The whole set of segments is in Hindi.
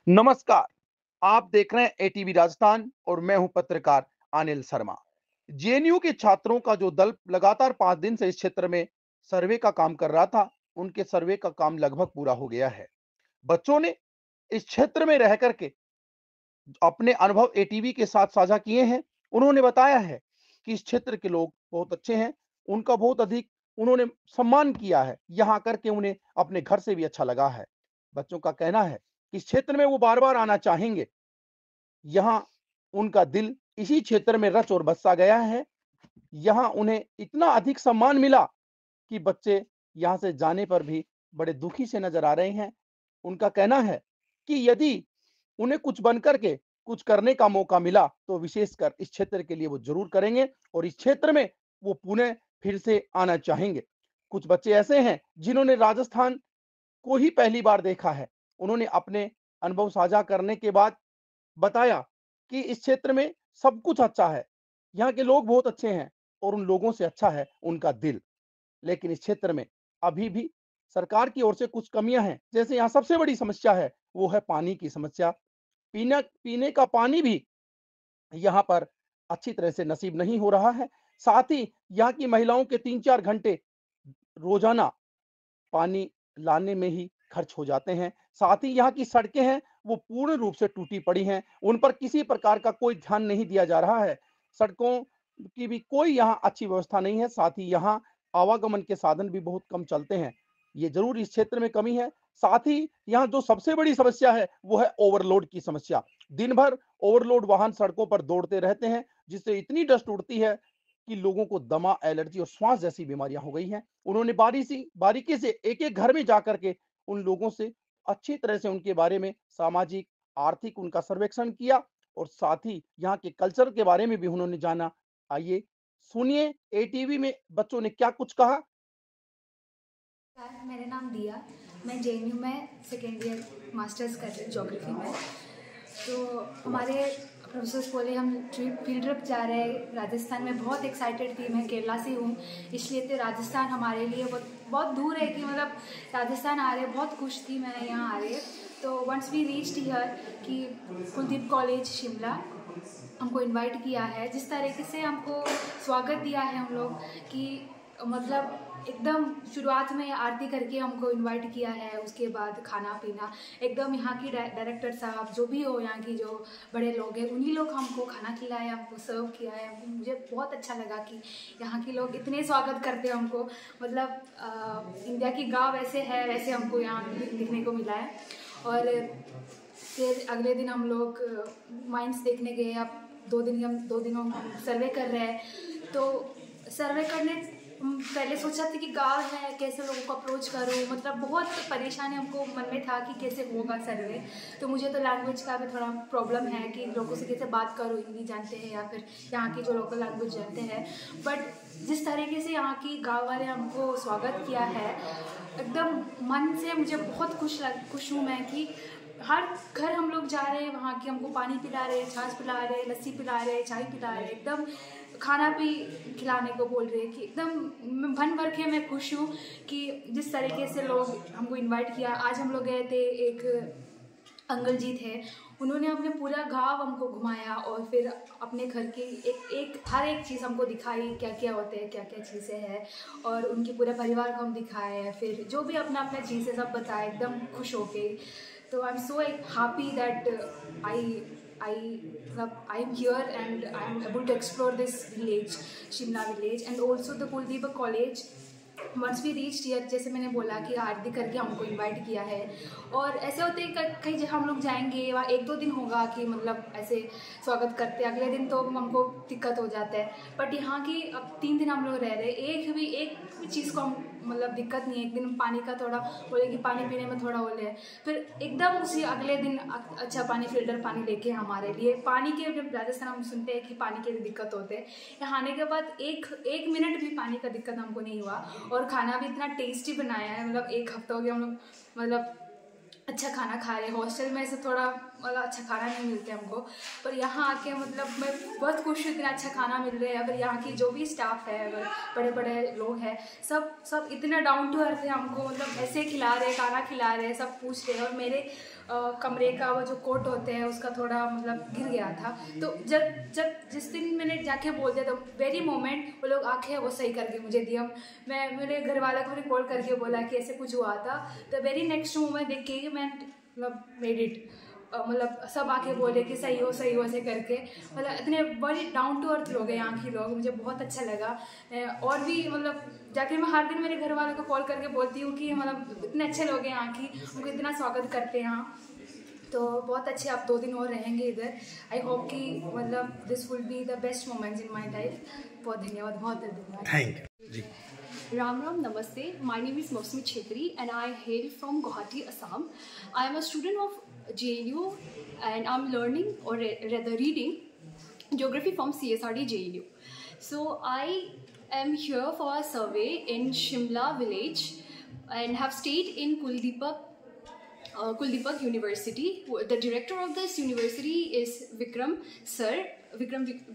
नमस्कार। आप देख रहे हैं एटीवी राजस्थान और मैं हूं पत्रकार अनिल शर्मा। जेएनयू के छात्रों का जो दल लगातार 5 दिन से इस क्षेत्र में सर्वे का काम कर रहा था, उनके सर्वे का काम लगभग पूरा हो गया है। बच्चों ने इस क्षेत्र में रह करके अपने अनुभव एटीवी के साथ साझा किए हैं। उन्होंने बताया है कि इस क्षेत्र के लोग बहुत अच्छे हैं, उनका बहुत अधिक उन्होंने सम्मान किया है। यहाँ आकर के उन्हें अपने घर से भी अच्छा लगा है। बच्चों का कहना है कि इस क्षेत्र में वो बार-बार आना चाहेंगे। यहाँ उनका दिल इसी क्षेत्र में रच और बसा गया है। यहाँ उन्हें इतना अधिक सम्मान मिला कि बच्चे यहाँ से जाने पर भी बड़े दुखी से नज़र आ रहे हैं। उनका कहना है कि यदि उन्हें कुछ बन कर के कुछ करने का मौका मिला, तो विशेषकर इस क्षेत्र के लिए वो ज़रूर करेंगे और इस क्षेत्र में वो पुनः फिर से आना चाहेंगे। कुछ बच्चे ऐसे हैं जिन्होंने राजस्थान को ही पहली बार देखा है। उन्होंने अपने अनुभव साझा करने के बाद बताया कि इस क्षेत्र में सब कुछ अच्छा है, यहाँ के लोग बहुत अच्छे हैं और उन लोगों से अच्छा है उनका दिल। लेकिन इस क्षेत्र में अभी भी सरकार की ओर से कुछ कमियाँ हैं, जैसे यहाँ सबसे बड़ी समस्या है, वो है पानी की समस्या। पीने का पानी भी यहाँ पर अच्छी तरह से नसीब नहीं हो रहा है। साथ ही यहाँ की महिलाओं के 3-4 घंटे रोज़ाना पानी लाने में ही खर्च हो जाते हैं। साथ ही यहाँ की सड़कें हैं, वो पूर्ण रूप से टूटी पड़ी हैं। उन पर किसी प्रकार का कोई ध्यान नहीं दिया जा रहा है। सड़कों की भी कोई यहाँ अच्छी व्यवस्था नहीं है। साथ ही यहाँ आवागमन के साधन भी बहुत कम चलते हैं। ये ज़रूर इस क्षेत्र में कमी है। साथ ही यहाँ जो सबसे बड़ी समस्या है, वो है ओवरलोड की समस्या। दिन भर ओवरलोड वाहन सड़कों पर दौड़ते रहते हैं, जिससे इतनी डस्ट उड़ती है कि लोगों को दमा, एलर्जी और श्वास जैसी बीमारियां हो गई हैं। उन्होंने बारीकी से एक-एक घर में जाकर के उन लोगों से अच्छी तरह से उनके बारे में सामाजिक, आर्थिक उनका सर्वेक्षण किया और साथ ही यहाँ के कल्चर के बारे में भी उन्होंने जाना। आइए सुनिए एटीवी में बच्चों ने क्या कुछ कहा। नमस्कार, मेरा नाम दिया। मैं जेएनयू में सेकेंड ईयर मास्टर्स कर रही हूँ ज्योग्राफी में। तो हमारे प्रोफेसर्स बोले हम फील्ड ट्रिप जा रहे हैं राजस्थान में। बहुत एक्साइटेड थी, मैं केरला से हूँ, इसलिए तो राजस्थान हमारे लिए बहुत बहुत दूर है कि मतलब राजस्थान आ रहे, बहुत खुश थी मैं यहाँ आ रहे। तो वंस वी रीच्ड हियर कि कुलदीप कॉलेज शिमला हमको इनवाइट किया है, जिस तरीके से हमको स्वागत दिया है हम लोग कि मतलब एकदम शुरुआत में आरती करके हमको इनवाइट किया है, उसके बाद खाना पीना एकदम यहाँ की डायरेक्टर साहब जो भी हो, यहाँ की जो बड़े लोग हैं उन्हीं लोग हमको खाना खिलाया, हमको सर्व किया है। मुझे बहुत अच्छा लगा कि यहाँ के लोग इतने स्वागत करते हैं हमको। मतलब इंडिया की गाँव वैसे है वैसे हमको यहाँ दिखने को मिला है। और फिर अगले दिन हम लोग माइंस देखने गए। अब 2 दिनों हम सर्वे कर रहे हैं। तो सर्वे करने पहले सोचा था कि गाँव है, कैसे लोगों को अप्रोच करूँ, मतलब बहुत परेशानी हमको मन में था कि कैसे होगा सर्वे। तो मुझे तो लैंग्वेज का भी थोड़ा प्रॉब्लम है कि लोगों से कैसे बात करूँ, हिंदी जानते हैं या फिर यहाँ की जो लोकल लैंग्वेज जानते हैं। बट जिस तरीके से यहाँ की गाँव वाले हमको स्वागत किया है, एकदम मन से मुझे बहुत खुश हूँ मैं कि हर घर हम लोग जा रहे हैं, वहाँ के हमको पानी पिला रहे, छाछ पिला रहे, लस्सी पिला रहे, चाय पिला रहे, एकदम खाना भी खिलाने को बोल रहे हैं कि एकदम भन भर के मैं खुश हूँ कि जिस तरीके से लोग हमको इनवाइट किया। आज हम लोग गए थे, एक अंकल जी थे, उन्होंने अपने पूरा गांव हमको घुमाया और फिर अपने घर की हर एक चीज़ हमको दिखाई, क्या क्या होते हैं, क्या क्या चीज़ें हैं, और उनके पूरे परिवार को हम दिखाए, फिर जो भी अपना अपना चीज़ें सब बताए, एकदम खुश हो गई। तो I am so happy that I am here and I am able to explore this village, Shimla village, and also the Kuldeep college. Once we reach here, जैसे मैंने बोला कि आरती करके हमको इनवाइट किया है। और ऐसे होते हैं कई जगह हम लोग जाएंगे, वहाँ 1-2 दिन होगा कि मतलब ऐसे स्वागत करते, अगले दिन तो हमको दिक्कत हो जाता है। बट यहाँ की अब 3 दिन हम लोग रह रहे, एक भी चीज़ को हम मतलब दिक्कत नहीं है। एक दिन पानी का थोड़ा बोले कि पानी पीने में थोड़ा हो ले, फिर एकदम उसी अगले दिन अच्छा पानी, फिल्टर पानी लेके हमारे लिए। पानी के जब राजस्थान हम सुनते हैं कि पानी के भी दिक्कत होते हैं, यहाँ आने के बाद एक मिनट भी पानी का दिक्कत हमको नहीं हुआ। और खाना भी इतना टेस्टी बनाया है, मतलब 1 हफ्ता हो गया हम लोग मतलब अच्छा खाना खा रहे हैं। हॉस्टल में से थोड़ा मतलब अच्छा खाना नहीं मिलता हमको, पर यहाँ आके मतलब मैं बहुत खुश हूँ, इतना अच्छा खाना मिल रहा है। अगर यहाँ की जो भी स्टाफ है, अगर बड़े बड़े लोग हैं, सब इतना डाउन टू अर्थ है, हमको मतलब ऐसे खिला रहे, खाना खिला रहे, सब पूछ रहे हैं। और कमरे का वो जो कोट होते हैं उसका थोड़ा मतलब गिर गया था। तो जब जिस दिन मैंने जाके बोल दिया तो वेरी मोमेंट वो लोग आके वो सही करके मुझे दिया। मैं मेरे घर वालों को भी कॉल करके बोला कि ऐसे कुछ हुआ था। तो वेरी नेक्स्ट मोमेंट देख के मैं मतलब मेड इट, मतलब सब आके बोले कि सही हो ऐसे करके। मतलब इतने बड़े डाउन टू अर्थ लोग हैं यहाँ के लोग, मुझे बहुत अच्छा लगा। और भी मतलब जाके मैं हर दिन मेरे घर वालों को कॉल करके बोलती हूँ कि मतलब इतने अच्छे लोग हैं यहाँ की, उनको इतना स्वागत करते हैं यहाँ। तो बहुत अच्छे, आप 2 दिन और रहेंगे इधर। आई होप कि मतलब this will be the best moments in my life. बहुत धन्यवाद, बहुत धन्यवाद। Thank you ji. Ram Ram, Namaste. My name is Mosmi Chhetri and I hail from Guwahati, Assam. I am a student of JNU and I'm learning, or rather reading, geography from CSRD JNU. So I am here for a survey in Shimla village and have stayed in Kuldeepak University. The director of this university is Vikram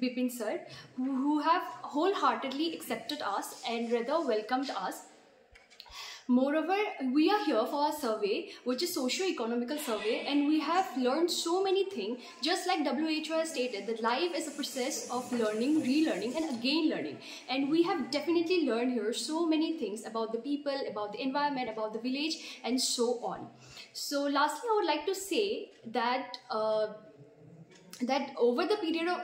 Vipin sir, who have wholeheartedly accepted us and rather welcomed us. Moreover, we are here for a survey which is socio-economical survey, and we have learned so many things. Just like WHO has stated that life is a process of learning, relearning and again learning, and we have definitely learned here so many things about the people, about the environment, about the village and so on. So lastly, I would like to say that that over the period of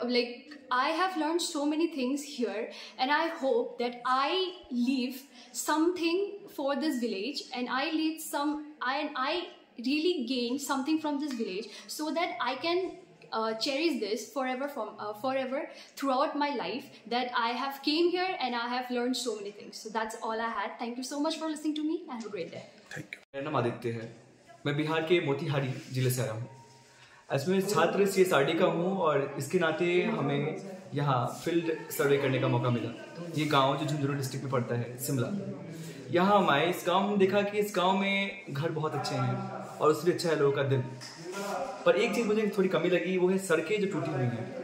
I have learned so many things here, and I hope that I leave something for this village, and I really gain something from this village so that I can cherish this forever throughout my life, that I have came here and I have learned so many things. So that's all I had. Thank you so much for listening to me and have a great day. Thank you. मेरा नाम आदित्य है, मैं बिहार के मोतिहारी जिले से आया हूँ। इसमें छात्र CSRD का हूँ और इसके नाते हमें यहाँ फील्ड सर्वे करने का मौका मिला। ये गांव जो झुंझुनू डिस्ट्रिक्ट में पड़ता है, शिमला, यहाँ हम आए। इस गांव में देखा कि इस गांव में घर बहुत अच्छे हैं और उससे भी अच्छा है लोगों का दिल। पर एक चीज़ मुझे थोड़ी कमी लगी, वो है सड़कें जो टूटी हुई हैं।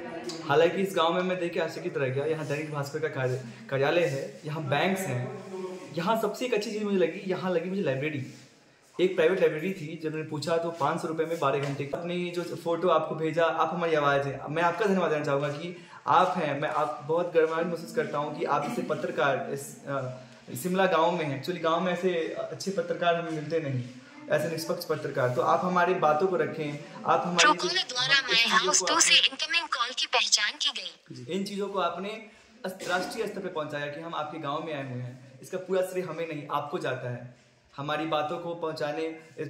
हालांकि इस गांव में मैं देख के आश्चर्यचकित रह गया। यहाँ दैनिक भास्कर का कार्यालय है, यहाँ बैंक्स हैं। यहाँ सबसे एक अच्छी चीज़ मुझे लगी, यहाँ लगी मुझे लाइब्रेरी। एक प्राइवेट लाइब्रेरी थी, जब मैंने पूछा तो 500 रुपये में 12 घंटे की। अपनी जो फोटो आपको भेजा, आप हमारी आवाज़ है। मैं आपका धन्यवाद देना चाहूँगा कि आप हैं। मैं आप बहुत गर्वान्वित महसूस करता हूँ कि आप जैसे पत्रकार इस शिमला गांव में हैं। एक्चुअली गांव में ऐसे अच्छे पत्रकार हमें मिलते नहीं, ऐसे निष्पक्ष पत्रकार। तो आप हमारी बातों को रखें, आप हमारी इन चीज़ों को आपने राष्ट्रीय स्तर पर पहुँचाया कि हम आपके गाँव में आए हुए हैं। इसका पूरा श्रेय हमें नहीं, आपको जाता है। हमारी बातों को पहुंचाने,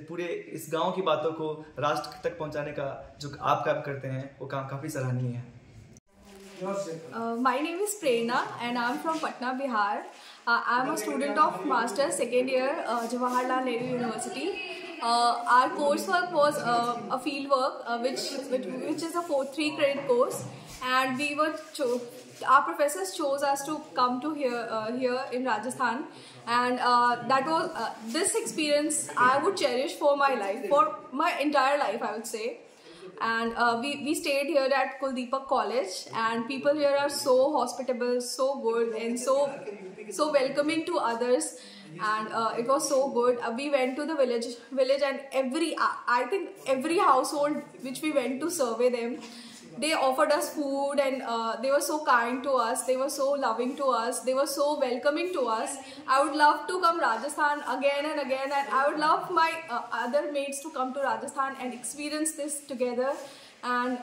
पूरे इस गांव की बातों को राष्ट्र तक पहुंचाने का जो आप काम करते हैं वो काम काफ़ी सराहनीय है। My name is Prerna and I am from Patna, Bihar. I am a student of Master's second year, Jawaharlal Nehru University. Our coursework was a field work, which is a 3 credit course, and our professors chose us to come to here in Rajasthan, and that was this experience I would cherish for my life, for my entire life, I would say. And we stayed here at Kuldeepak College, and people here are so hospitable, so good, and so welcoming to others, and it was so good. We went to the village, and I think every household which we went to survey them, they offered us food, and they were so kind to us, they were so loving to us, they were so welcoming to us. I would love to come Rajasthan again and again, and I would love my other mates to come to Rajasthan and experience this together. And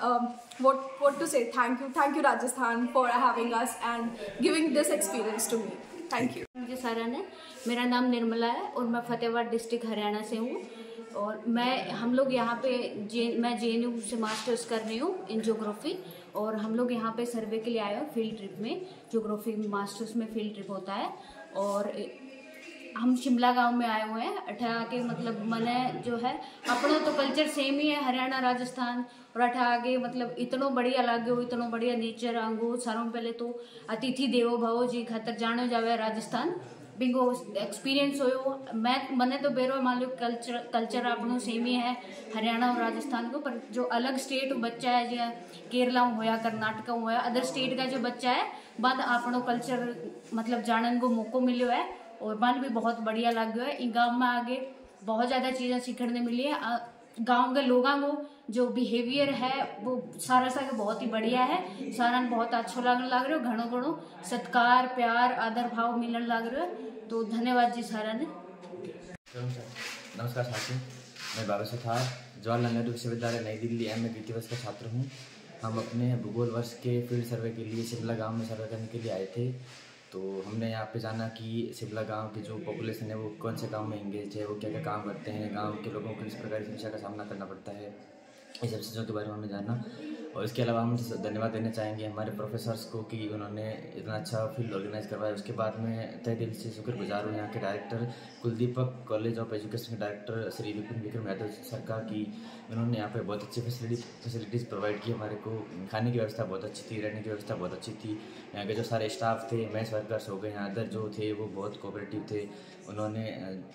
what to say, thank you Rajasthan for having us and giving this experience to me. Thank you. मुझे सारण है, मेरा नाम निर्मला है और मैं फतेहाबाद डिस्ट्रिक्ट हरियाणा से हूँ। और हम लोग यहाँ पे मैं JNU से मास्टर्स कर रही हूँ इन ज्योग्राफी, और हम लोग यहाँ पे सर्वे के लिए आए हैं फील्ड ट्रिप में। ज्योग्राफी मास्टर्स में फील्ड ट्रिप होता है, और हम शिमला गांव में आए हुए हैं। अठा के मतलब मने जो है अपना तो कल्चर सेम ही है, हरियाणा राजस्थान, और अठा आगे मतलब इतनो बढ़िया लागो, इतनो बढ़िया नेचर आंगो। सारों पहले तो अतिथि देवो भव जी खातर जानो जावे राजस्थान, बिंगो एक्सपीरियंस हो। मैंने तो बेरो मान लो कल्चर अपनों सेम ही है हरियाणा और राजस्थान को, पर जो अलग स्टेट बच्चा है, जो केरला होया, कर्नाटक होया, अदर स्टेट का जो बच्चा है, बाद अपनों कल्चर मतलब जानने को मौको मिलो है, और मन भी बहुत बढ़िया लग गया है। इन गाँव में आगे बहुत ज़्यादा चीज़ें सीखने मिली है। गांव के लोगों को जो बिहेवियर है वो सारा का बहुत ही बढ़िया है। सारा बहुत अच्छा लगने लग रहा है, घणो घणो सत्कार प्यार आदर भाव मिलने लग रहा है। तो धन्यवाद जी सारा ने। नमस्कार साथियों, मैं बाबा सुथार जवाहरलाल नेहरू विश्वविद्यालय नई दिल्ली एम ए द्वितीय वर्ष का छात्र हूँ। हम अपने भूगोल वर्ष के फील्ड सर्वे के लिए शिमला गांव में सर्वे करने के लिए आए थे। तो हमने यहाँ पे जाना कि शिमला गांव की जो पॉपुलेशन है वो कौन से काम में एंगेज है, वो क्या क्या काम करते हैं, गांव के लोगों को किस प्रकार की समस्या का सामना करना पड़ता है, ये सब चीज़ों के बारे में हमने जाना। और इसके अलावा हम धन्यवाद देना चाहेंगे हमारे प्रोफेसर्स को कि उन्होंने इतना अच्छा फील्ड ऑर्गेनाइज करवाया। उसके बाद में तहे दिल से शुक्रगुजार हूँ यहाँ के डायरेक्टर कुलदीपक कॉलेज ऑफ एजुकेशन के डायरेक्टर श्री विक्रम यादव सर का कि उन्होंने यहाँ पे बहुत अच्छी फैसिलिटीज़ प्रोवाइड की हमारे को। खाने की व्यवस्था बहुत अच्छी थी, रहने की व्यवस्था बहुत अच्छी थी। यहाँ के जो सारे स्टाफ थे, मेस वर्कर्स हो गए, यहाँ अदर जो थे वो बहुत कोऑपरेटिव थे। उन्होंने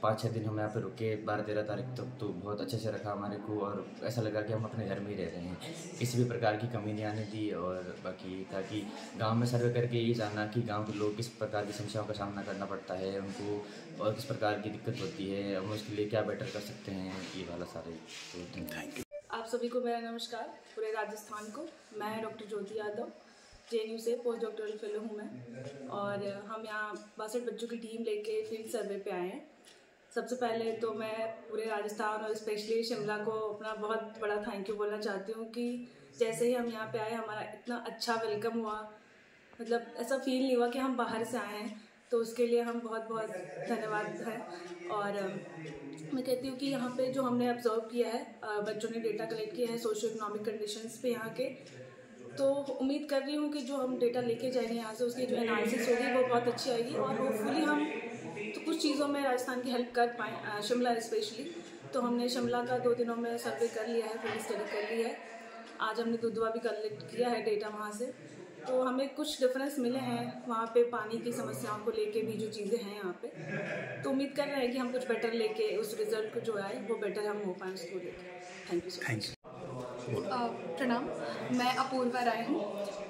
5-6 दिन हम यहाँ पे रुके, 12-13 तारीख तक, तो बहुत अच्छे से रखा हमारे को और ऐसा लगा कि हम अपने घर में ही रह रहे हैं, किसी भी प्रकार की कमी नहीं आने दी। और बाकी ताकि गांव में सर्वे करके ये जानना कि गांव के लोग किस प्रकार की समस्याओं का सामना करना पड़ता है उनको और किस प्रकार की दिक्कत होती है, हम उसके लिए क्या बेटर कर सकते हैं, ये वाला सारे। तो थैंक यू। आप सभी को मेरा नमस्कार, पूरे राजस्थान को। मैं डॉक्टर ज्योति यादव JNU से पोस्ट डॉक्टरल फेलो हूँ मैं, और हम यहाँ 62 बच्चों की टीम लेके फील्ड सर्वे पे आए हैं। सबसे पहले तो मैं पूरे राजस्थान और स्पेशली शिमला को अपना बहुत बड़ा थैंक यू बोलना चाहती हूँ कि जैसे ही हम यहाँ पे आए हमारा इतना अच्छा वेलकम हुआ, मतलब ऐसा फील नहीं हुआ कि हम बाहर से आए हैं। तो उसके लिए हम बहुत बहुत धन्यवाद है। और मैं कहती हूँ कि यहाँ पे जो हमने ऑब्जर्व किया है, बच्चों ने डेटा कलेक्ट किया है सोशियो इकोनॉमिक कंडीशंस पे यहाँ के, तो उम्मीद कर रही हूँ कि जो हम डेटा लेके जाएंगे यहाँ से उसकी जो एनालिसिस होगी वो बहुत अच्छी आएगी और होपफुली हम तो कुछ चीज़ों में राजस्थान की हेल्प कर पाएँ, शिमला स्पेशली। तो हमने शिमला का 2 दिनों में सर्वे कर लिया है, फील्ड स्टडी कर ली है। आज हमने दुधवा भी कलेक्ट किया है डेटा वहाँ से, तो हमें कुछ डिफरेंस मिले हैं वहाँ पे पानी की समस्याओं को लेके भी जो चीज़ें हैं यहाँ पे। तो उम्मीद कर रहे हैं कि हम कुछ बेटर लेके उस रिजल्ट को जो आए वो बेटर हम हो पाएँ उसको लेके। Thank you so much. प्रणाम, मैं अपूर्वा राय हूँ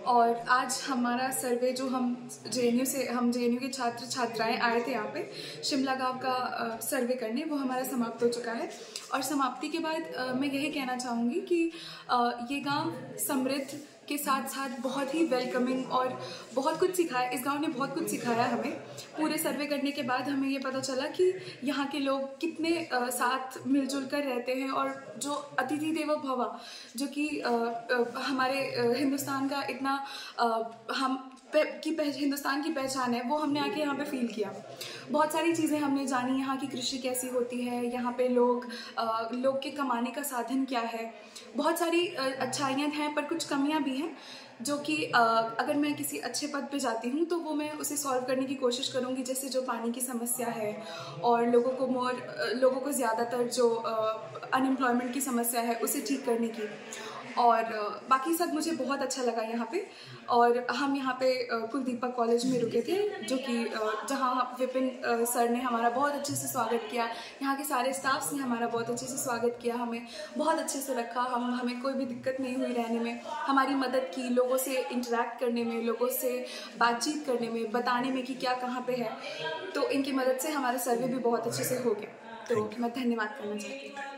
और आज हमारा सर्वे जो हम JNU के छात्र छात्राएं आए थे यहाँ पे शिमला गांव का सर्वे करने, वो हमारा समाप्त हो चुका है। और समाप्ति के बाद मैं यही कहना चाहूँगी कि ये गांव समृद्ध के साथ साथ बहुत ही वेलकमिंग और बहुत कुछ सिखाया, इस गांव ने बहुत कुछ सिखाया हमें। पूरे सर्वे करने के बाद हमें ये पता चला कि यहाँ के लोग कितने साथ मिलजुल कर रहते हैं और जो अतिथि देवो भव जो कि हमारे हिंदुस्तान का इतना हिंदुस्तान की पहचान है, वो हमने आके यहाँ पे फील किया। बहुत सारी चीज़ें हमने जानी, यहाँ की कृषि कैसी होती है, यहाँ पे लोग के कमाने का साधन क्या है। बहुत सारी अच्छाइयाँ हैं पर कुछ कमियाँ भी हैं जो कि अगर मैं किसी अच्छे पद पे जाती हूँ तो वो मैं उसे सॉल्व करने की कोशिश करूँगी। जैसे जो पानी की समस्या है और लोगों को ज़्यादातर जो अनएम्प्लॉयमेंट की समस्या है उसे ठीक करने की। और बाकी सब मुझे बहुत अच्छा लगा यहाँ पे। और हम यहाँ पे कुलदीपक कॉलेज में रुके थे जो कि जहाँ विपिन सर ने हमारा बहुत अच्छे से स्वागत किया, यहाँ के सारे स्टाफ्स ने हमारा बहुत अच्छे से स्वागत किया, हमें बहुत अच्छे से रखा। हमें कोई भी दिक्कत नहीं हुई रहने में, हमारी मदद की, लोगों से इंटरेक्ट करने में, लोगों से बातचीत करने में, बताने में कि क्या कहाँ पे है। तो इनकी मदद से हमारा सर्वे भी बहुत अच्छे से हो गया। तो मैं धन्यवाद करना चाहती हूँ।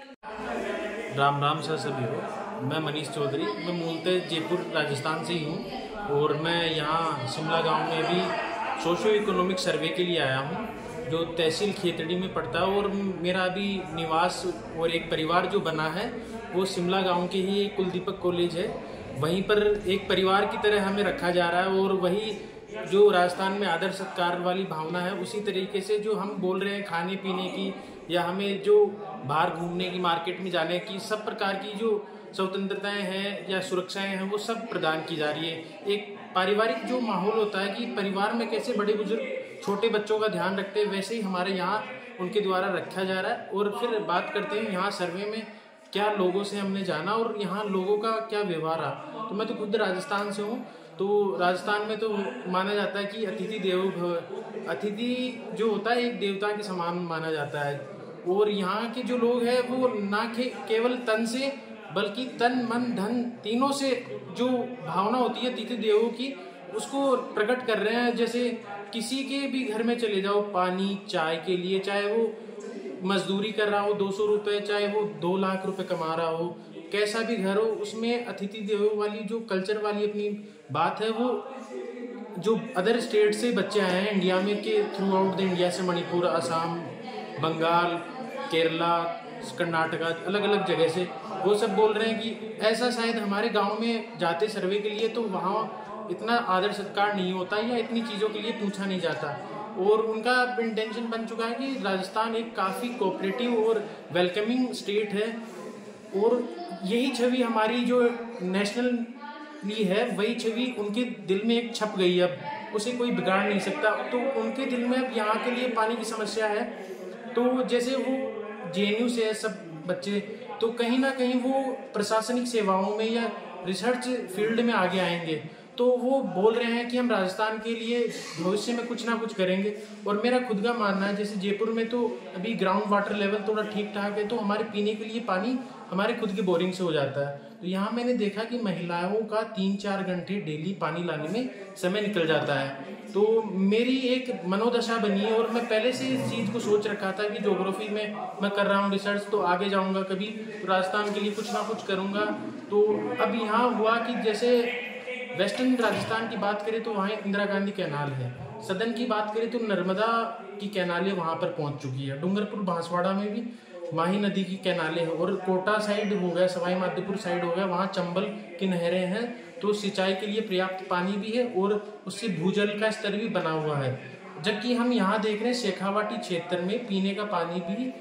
राम राम सर सभी को। मैं मनीष चौधरी, मैं मूलतः जयपुर राजस्थान से ही हूँ और मैं यहाँ शिमला गांव में भी सोशो इकोनॉमिक सर्वे के लिए आया हूँ जो तहसील खेतड़ी में पड़ता है। और मेरा अभी निवास और एक परिवार जो बना है वो शिमला गांव के ही एक कुलदीपक कॉलेज है, वहीं पर एक परिवार की तरह हमें रखा जा रहा है। और वही जो राजस्थान में आदर सत्कार वाली भावना है उसी तरीके से जो हम बोल रहे हैं खाने पीने की या हमें जो बाहर घूमने की, मार्केट में जाने की, सब प्रकार की जो स्वतंत्रताएं हैं या सुरक्षाएं हैं वो सब प्रदान की जा रही है। एक पारिवारिक जो माहौल होता है कि परिवार में कैसे बड़े बुजुर्ग छोटे बच्चों का ध्यान रखते हैं, वैसे ही हमारे यहाँ उनके द्वारा रखा जा रहा है। और फिर बात करते हैं यहाँ सर्वे में क्या लोगों से हमने जाना और यहाँ लोगों का क्या व्यवहार रहा। तो मैं तो खुद राजस्थान से हूँ, तो राजस्थान में तो माना जाता है कि अतिथि देवो भव, अतिथि जो होता है एक देवता के समान माना जाता है। और यहाँ के जो लोग हैं वो ना केवल तन से बल्कि तन मन धन तीनों से जो भावना होती है अतिथि देवों की उसको प्रकट कर रहे हैं। जैसे किसी के भी घर में चले जाओ, पानी चाय के लिए, चाहे वो मजदूरी कर रहा हो 200 रुपये, चाहे वो 2 लाख रुपए कमा रहा हो, कैसा भी घर हो, उसमें अतिथि देवो वाली जो कल्चर वाली अपनी बात है, वो जो अदर स्टेट से बच्चे आए हैं इंडिया में के थ्रू आउट द इंडिया से, मणिपुर, असम, बंगाल, केरला, कर्नाटका, अलग अलग जगह से, वो सब बोल रहे हैं कि ऐसा शायद हमारे गांव में जाते सर्वे के लिए तो वहाँ इतना आदर सत्कार नहीं होता या इतनी चीज़ों के लिए पूछा नहीं जाता। और उनका इंटेंशन बन चुका है कि राजस्थान एक काफ़ी कोऑपरेटिव और वेलकमिंग स्टेट है, और यही छवि हमारी जो नेशनली है वही छवि उनके दिल में एक छप गई है, अब उसे कोई बिगाड़ नहीं सकता। तो उनके दिल में अब यहाँ के लिए पानी की समस्या है। तो जैसे वो जेएनयू से है सब बच्चे, तो कहीं ना कहीं वो प्रशासनिक सेवाओं में या रिसर्च फील्ड में आगे आएंगे, तो वो बोल रहे हैं कि हम राजस्थान के लिए भविष्य में कुछ ना कुछ करेंगे। और मेरा खुद का मानना है, जैसे जयपुर में तो अभी ग्राउंड वाटर लेवल थोड़ा ठीक ठाक है, तो हमारे पीने के लिए पानी हमारे खुद की बोरिंग से हो जाता है। तो यहाँ मैंने देखा कि महिलाओं का 3-4 घंटे डेली पानी लाने में समय निकल जाता है। तो मेरी एक मनोदशा बनी है, और मैं पहले से इस चीज़ को सोच रखा था कि ज्योग्राफी में मैं कर रहा हूँ रिसर्च, तो आगे जाऊँगा कभी तो राजस्थान के लिए कुछ ना कुछ करूँगा। तो अब यहाँ हुआ कि जैसे वेस्टर्न राजस्थान की बात करें तो वहाँ इंदिरा गांधी कैनाल है, सदन की बात करें तो नर्मदा की कैनालें वहाँ पर पहुँच चुकी है, डूंगरपुर बांसवाड़ा में भी माही नदी की कैनालें हैं, और कोटा साइड हो गया, सवाई माधोपुर साइड हो गया, वहाँ चंबल की नहरें हैं। तो सिंचाई के लिए पर्याप्त पानी भी है और उससे भूजल का स्तर भी बना हुआ है। जबकि हम यहाँ देख रहे हैं शेखावाटी क्षेत्र में पीने का पानी भी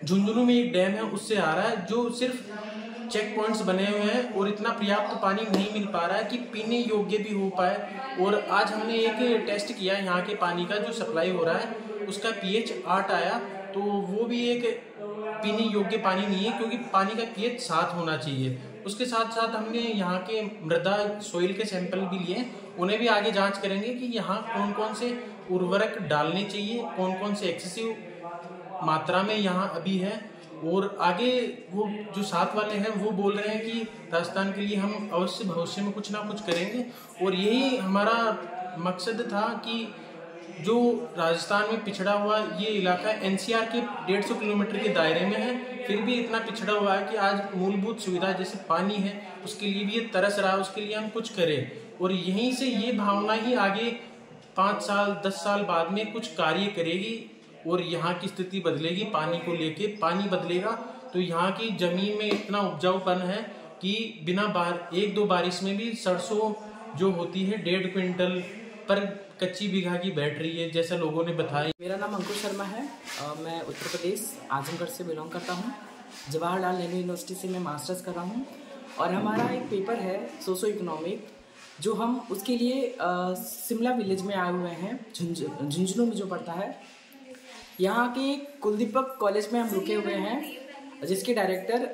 झुंझुनू में एक डैम है उससे आ रहा है, जो सिर्फ चेक पॉइंट्स बने हुए हैं और इतना पर्याप्त पानी नहीं मिल पा रहा है कि पीने योग्य भी हो पाए। और आज हमने एक टेस्ट किया यहाँ के पानी का जो सप्लाई हो रहा है, उसका pH 8 आया, तो वो भी एक पीने योग्य पानी नहीं है, क्योंकि पानी का pH 7 होना चाहिए। उसके साथ साथ हमने यहाँ के मृदा सॉइल के सैंपल भी लिए, उन्हें भी आगे जांच करेंगे कि यहाँ कौन कौन से उर्वरक डालने चाहिए, कौन कौन से एक्सेसिव मात्रा में यहाँ अभी है। और आगे वो जो साथ वाले हैं वो बोल रहे हैं कि राजस्थान के लिए हम अवश्य भविष्य में कुछ ना कुछ करेंगे। और यही हमारा मकसद था कि जो राजस्थान में पिछड़ा हुआ ये इलाका एनसीआर के 150 किलोमीटर के दायरे में है, फिर भी इतना पिछड़ा हुआ है कि आज मूलभूत सुविधा जैसे पानी है उसके लिए भी ये तरस रहा है, उसके लिए हम कुछ करें। और यहीं से ये भावना ही आगे 5 साल 10 साल बाद में कुछ कार्य करेगी और यहाँ की स्थिति बदलेगी। पानी को लेके पानी बदलेगा तो यहाँ की जमीन में इतना उपजाऊपन है कि बिना 1-2 बारिश में भी सरसों जो होती है 1.5 क्विंटल पर कच्ची बीघा की बैठ रही है, जैसा लोगों ने बताया। मेरा नाम अंकुश शर्मा है, मैं उत्तर प्रदेश आजमगढ़ से बिलोंग करता हूँ। जवाहरलाल नेहरू यूनिवर्सिटी से मैं मास्टर्स कर रहा हूँ और हमारा एक पेपर है सोशो इकोनॉमिक, जो हम उसके लिए शिमला विलेज में आए हुए हैं, झुंझुनू में जो पड़ता है। यहाँ के कुलदीपक कॉलेज में हम रुके हुए हैं, जिसके डायरेक्टर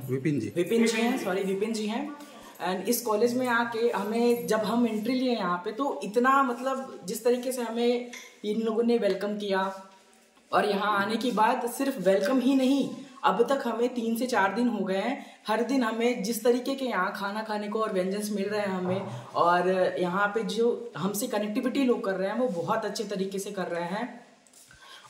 विपिन जी हैं। एंड इस कॉलेज में आके हमें जब हम एंट्री लिए यहाँ पे, तो इतना मतलब जिस तरीके से हमें इन लोगों ने वेलकम किया, और यहाँ आने के बाद सिर्फ वेलकम ही नहीं, अब तक हमें 3 से 4 दिन हो गए हैं, हर दिन हमें जिस तरीके के यहाँ खाना खाने को और व्यंजन मिल रहे हैं हमें, और यहाँ पे जो हमसे कनेक्टिविटी लोग कर रहे हैं वो बहुत अच्छे तरीके से कर रहे हैं।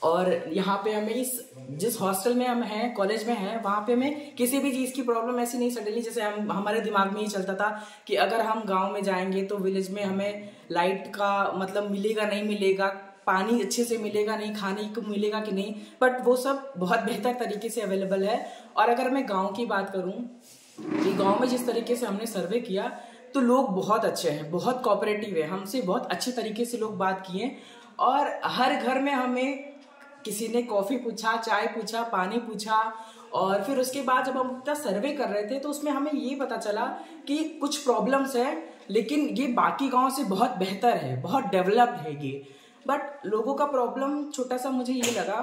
और यहाँ पे हमें जिस हॉस्टल में हम हैं, कॉलेज में हैं, वहाँ पे हमें किसी भी चीज़ की प्रॉब्लम ऐसी नहीं सडनली, जैसे हमारे दिमाग में ही चलता था कि अगर हम गांव में जाएंगे तो विलेज में हमें लाइट का मतलब मिलेगा नहीं मिलेगा, पानी अच्छे से मिलेगा नहीं, खाने को मिलेगा कि नहीं, बट वो सब बहुत बेहतर तरीके से अवेलेबल है। और अगर मैं गाँव की बात करूँ कि गाँव में जिस तरीके से हमने सर्वे किया तो लोग बहुत अच्छे हैं, बहुत कोऑपरेटिव है, हमसे बहुत अच्छे तरीके से लोग बात किए। और हर घर में हमें किसी ने कॉफ़ी पूछा, चाय पूछा, पानी पूछा। और फिर उसके बाद जब हम अपना सर्वे कर रहे थे तो उसमें हमें ये पता चला कि कुछ प्रॉब्लम्स है, लेकिन ये बाकी गांव से बहुत बेहतर है, बहुत डेवलप्ड है ये। बट लोगों का प्रॉब्लम छोटा सा मुझे ये लगा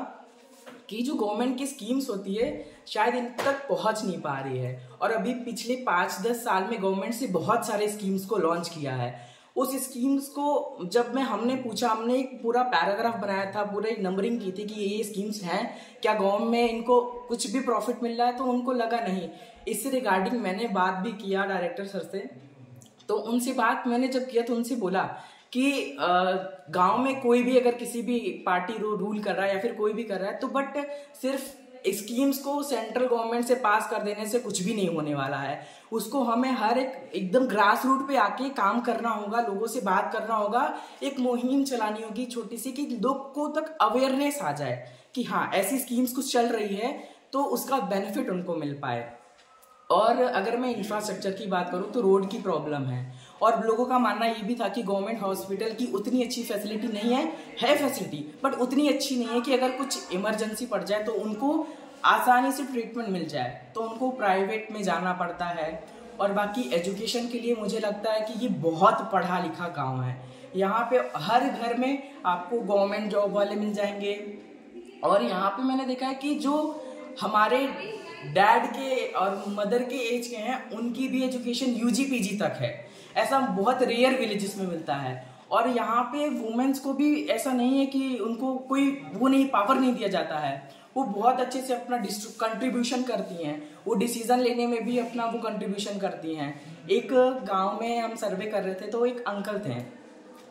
कि जो गवर्नमेंट की स्कीम्स होती है शायद इन तक पहुंच नहीं पा रही है। और अभी पिछले 5-10 साल में गवर्नमेंट से बहुत सारे स्कीम्स को लॉन्च किया है। उस स्कीम्स को जब हमने पूछा, हमने एक पूरा पैराग्राफ बनाया था, पूरा एक नंबरिंग की थी कि ये स्कीम्स हैं, क्या गाँव में इनको कुछ भी प्रॉफिट मिल रहा है, तो उनको लगा नहीं। इससे रिगार्डिंग मैंने बात भी किया डायरेक्टर सर से, तो उनसे बात मैंने जब किया तो उनसे बोला कि गांव में कोई भी अगर किसी भी पार्टी रूल कर रहा है या फिर कोई भी कर रहा है तो बट सिर्फ स्कीम्स को सेंट्रल गवर्नमेंट से पास कर देने से कुछ भी नहीं होने वाला है। उसको हमें हर एकदम ग्रास रूट पे आके काम करना होगा, लोगों से बात करना होगा, एक मुहिम चलानी होगी छोटी सी कि लोगों तक अवेयरनेस आ जाए कि हाँ ऐसी स्कीम्स कुछ चल रही है तो उसका बेनिफिट उनको मिल पाए। और अगर मैं इंफ्रास्ट्रक्चर की बात करूँ तो रोड की प्रॉब्लम है और लोगों का मानना ये भी था कि गवर्नमेंट हॉस्पिटल की उतनी अच्छी फैसिलिटी नहीं है फैसिलिटी बट उतनी अच्छी नहीं है कि अगर कुछ इमरजेंसी पड़ जाए तो उनको आसानी से ट्रीटमेंट मिल जाए, तो उनको प्राइवेट में जाना पड़ता है। और बाकी एजुकेशन के लिए मुझे लगता है कि ये बहुत पढ़ा लिखा गाँव है, यहाँ पे हर घर में आपको गवर्नमेंट जॉब वाले मिल जाएंगे। और यहाँ पे मैंने देखा है कि जो हमारे डैड के और मदर के एज के हैं उनकी भी एजुकेशन UG PG तक है, ऐसा बहुत रेयर विलेजेस में मिलता है। और यहाँ पे वुमेन्स को भी ऐसा नहीं है कि उनको कोई पावर नहीं दिया जाता है, वो बहुत अच्छे से अपना कंट्रीब्यूशन करती हैं, वो डिसीजन लेने में भी अपना वो कंट्रीब्यूशन करती हैं। एक गांव में हम सर्वे कर रहे थे तो एक अंकल थे,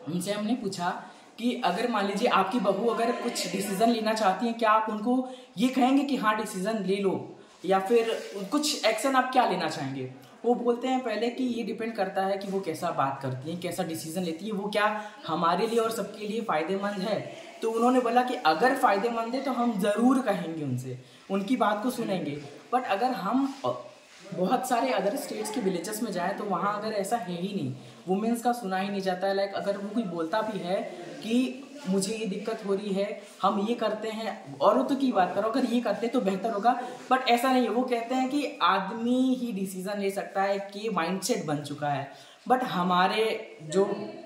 उनसे हमने पूछा कि अगर मान लीजिए आपकी बहू अगर कुछ डिसीजन लेना चाहती है, क्या आप उनको ये कहेंगे कि हाँ डिसीजन ले लो, या फिर कुछ एक्शन आप क्या लेना चाहेंगे? वो बोलते हैं पहले कि ये डिपेंड करता है कि वो कैसा बात करती है, कैसा डिसीजन लेती है, वो क्या हमारे लिए और सबके लिए फ़ायदेमंद है। तो उन्होंने बोला कि अगर फ़ायदेमंद है तो हम ज़रूर कहेंगे उनसे, उनकी बात को सुनेंगे। बट अगर हम बहुत सारे अदर स्टेट्स के विलेजेस में जाएँ तो वहाँ अगर ऐसा है ही नहीं, वुमेन्स का सुना ही नहीं जाता है। लाइक अगर वो कोई बोलता भी है कि मुझे ये दिक्कत हो रही है, हम ये करते हैं, औरतों की बात करो अगर ये करते तो बेहतर होगा, बट ऐसा नहीं है। वो कहते हैं कि आदमी ही डिसीजन ले सकता है, कि माइंडसेट बन चुका है। बट हमारे जो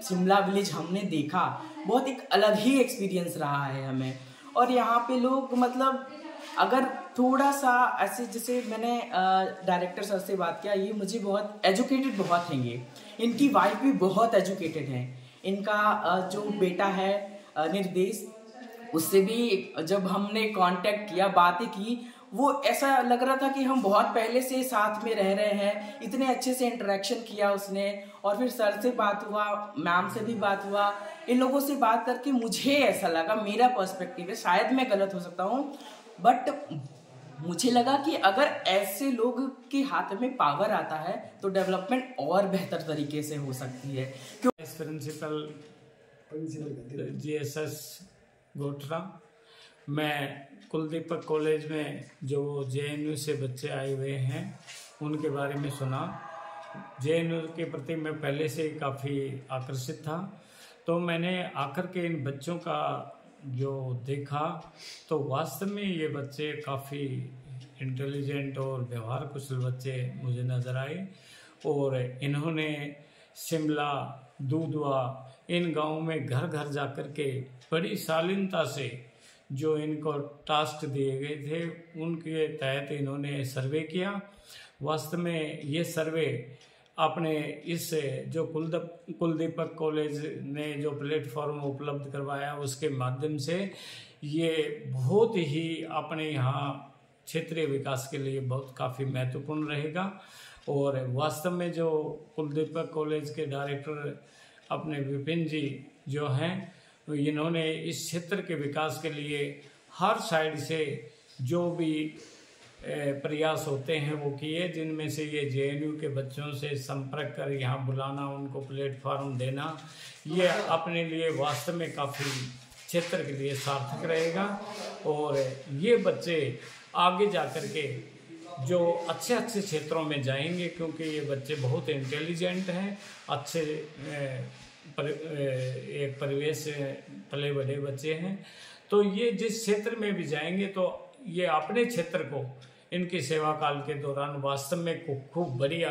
शिमला विलेज हमने देखा बहुत एक अलग ही एक्सपीरियंस रहा है हमें। और यहाँ पे लोग मतलब अगर थोड़ा सा ऐसे, जैसे मैंने डायरेक्टर सर से बात किया, ये मुझे बहुत एजुकेटेड बहुत हैं, ये इनकी वाइफ भी बहुत एजुकेटेड है। इनका जो बेटा है निर्देश, उससे भी जब हमने कांटेक्ट किया, बातें की, वो ऐसा लग रहा था कि हम बहुत पहले से साथ में रह रहे हैं, इतने अच्छे से इंटरेक्शन किया उसने। और फिर सर से बात हुआ, मैम से भी बात हुआ, इन लोगों से बात करके मुझे ऐसा लगा, मेरा पर्सपेक्टिव है, शायद मैं गलत हो सकता हूँ, बट मुझे लगा कि अगर ऐसे लोग के हाथ में पावर आता है तो डेवलपमेंट और बेहतर तरीके से हो सकती है। प्रिंसिपल GSS गोटरा, मैं कुलदीपक कॉलेज में जो JNU से बच्चे आए हुए हैं उनके बारे में सुना। JNU के प्रति मैं पहले से काफ़ी आकर्षित था, तो मैंने आकर के इन बच्चों का जो देखा तो वास्तव में ये बच्चे काफ़ी इंटेलिजेंट और व्यवहार कुशल बच्चे मुझे नज़र आए। और इन्होंने शिमला, दूधवा, इन गाँव में घर घर जाकर के बड़ी शालीनता से जो इनको टास्क दिए गए थे उनके तहत इन्होंने सर्वे किया। वास्तव में ये सर्वे अपने इस जो कुलदीपक कॉलेज ने जो प्लेटफॉर्म उपलब्ध करवाया उसके माध्यम से ये बहुत ही अपने यहाँ क्षेत्रीय विकास के लिए बहुत काफ़ी महत्वपूर्ण रहेगा। और वास्तव में जो कुलदीपक कॉलेज के डायरेक्टर अपने विपिन जी जो हैं, इन्होंने इस क्षेत्र के विकास के लिए हर साइड से जो भी प्रयास होते हैं वो किए, जिनमें से ये JNU के बच्चों से संपर्क कर यहाँ बुलाना, उनको प्लेटफॉर्म देना, ये अपने लिए वास्तव में काफ़ी क्षेत्र के लिए सार्थक रहेगा। और ये बच्चे आगे जाकर के जो अच्छे अच्छे क्षेत्रों में जाएंगे, क्योंकि ये बच्चे बहुत इंटेलिजेंट हैं, अच्छे एक परिवेश से पले बड़े बच्चे हैं, तो ये जिस क्षेत्र में भी जाएंगे तो ये अपने क्षेत्र को इनकी सेवा काल के दौरान वास्तव में खूब बढ़िया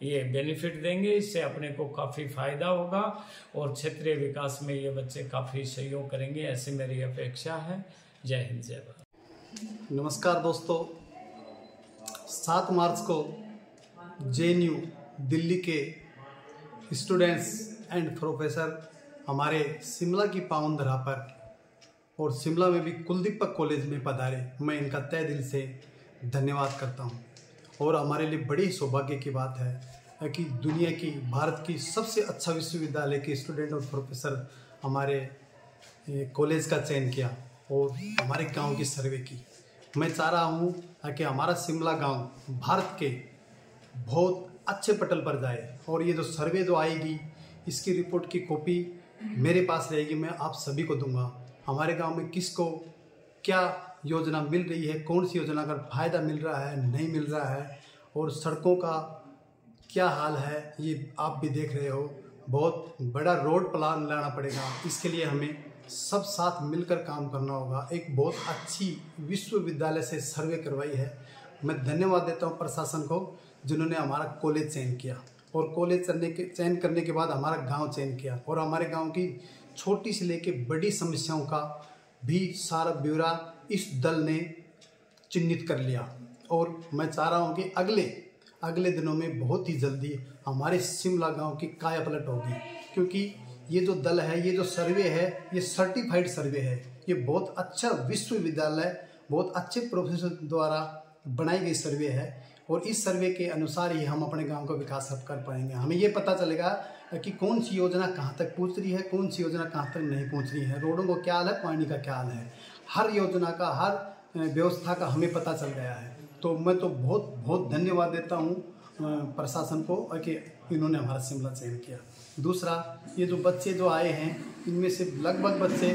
ये बेनिफिट देंगे। इससे अपने को काफ़ी फ़ायदा होगा और क्षेत्रीय विकास में ये बच्चे काफ़ी सहयोग करेंगे, ऐसी मेरी अपेक्षा है। जय हिंद, जय भारत। नमस्कार दोस्तों, 7 मार्च को JNU दिल्ली के स्टूडेंट्स एंड प्रोफेसर हमारे शिमला की पावन धरा पर और शिमला में भी कुलदीपक कॉलेज में पधारे। मैं इनका तहे दिल से धन्यवाद करता हूं। और हमारे लिए बड़ी सौभाग्य की बात है कि दुनिया की, भारत की सबसे अच्छा विश्वविद्यालय के स्टूडेंट और प्रोफेसर हमारे कॉलेज का चयन किया और हमारे गांव की सर्वे की। मैं चाह रहा हूँ कि हमारा शिमला गांव भारत के बहुत अच्छे पटल पर जाए, और ये जो सर्वे जो आएगी इसकी रिपोर्ट की कॉपी मेरे पास रहेगी, मैं आप सभी को दूंगा। हमारे गांव में किसको क्या योजना मिल रही है, कौन सी योजना का फ़ायदा मिल रहा है, नहीं मिल रहा है, और सड़कों का क्या हाल है, ये आप भी देख रहे हो। बहुत बड़ा रोड प्लान लाना पड़ेगा, इसके लिए हमें सब साथ मिलकर काम करना होगा। एक बहुत अच्छी विश्वविद्यालय से सर्वे करवाई है। मैं धन्यवाद देता हूँ प्रशासन को जिन्होंने हमारा कॉलेज चयन किया, और कॉलेज चयन करने के बाद हमारा गांव चयन किया, और हमारे गांव की छोटी से लेके बड़ी समस्याओं का भी सारा ब्यौरा इस दल ने चिन्हित कर लिया। और मैं चाह रहा हूँ कि अगले दिनों में बहुत ही जल्दी हमारे शिमला गांव की काया पलट होगी, क्योंकि ये जो दल है, ये जो सर्वे है, ये सर्टिफाइड सर्वे है। ये बहुत अच्छा विश्वविद्यालय, बहुत अच्छे प्रोफेसर द्वारा बनाई गई सर्वे है, और इस सर्वे के अनुसार ही हम अपने गांव का विकास कर पाएंगे। हमें ये पता चलेगा कि कौन सी योजना कहाँ तक पहुँच रही है, कौन सी योजना कहाँ तक नहीं पहुँच रही है, रोडों का क्या हाल है, पानी का क्या हाल है, हर योजना का, हर व्यवस्था का हमें पता चल गया है। तो मैं तो बहुत बहुत धन्यवाद देता हूँ प्रशासन को कि इन्होंने हमारा शिमला चयन किया। दूसरा, ये जो बच्चे जो आए हैं, इनमें से लगभग बच्चे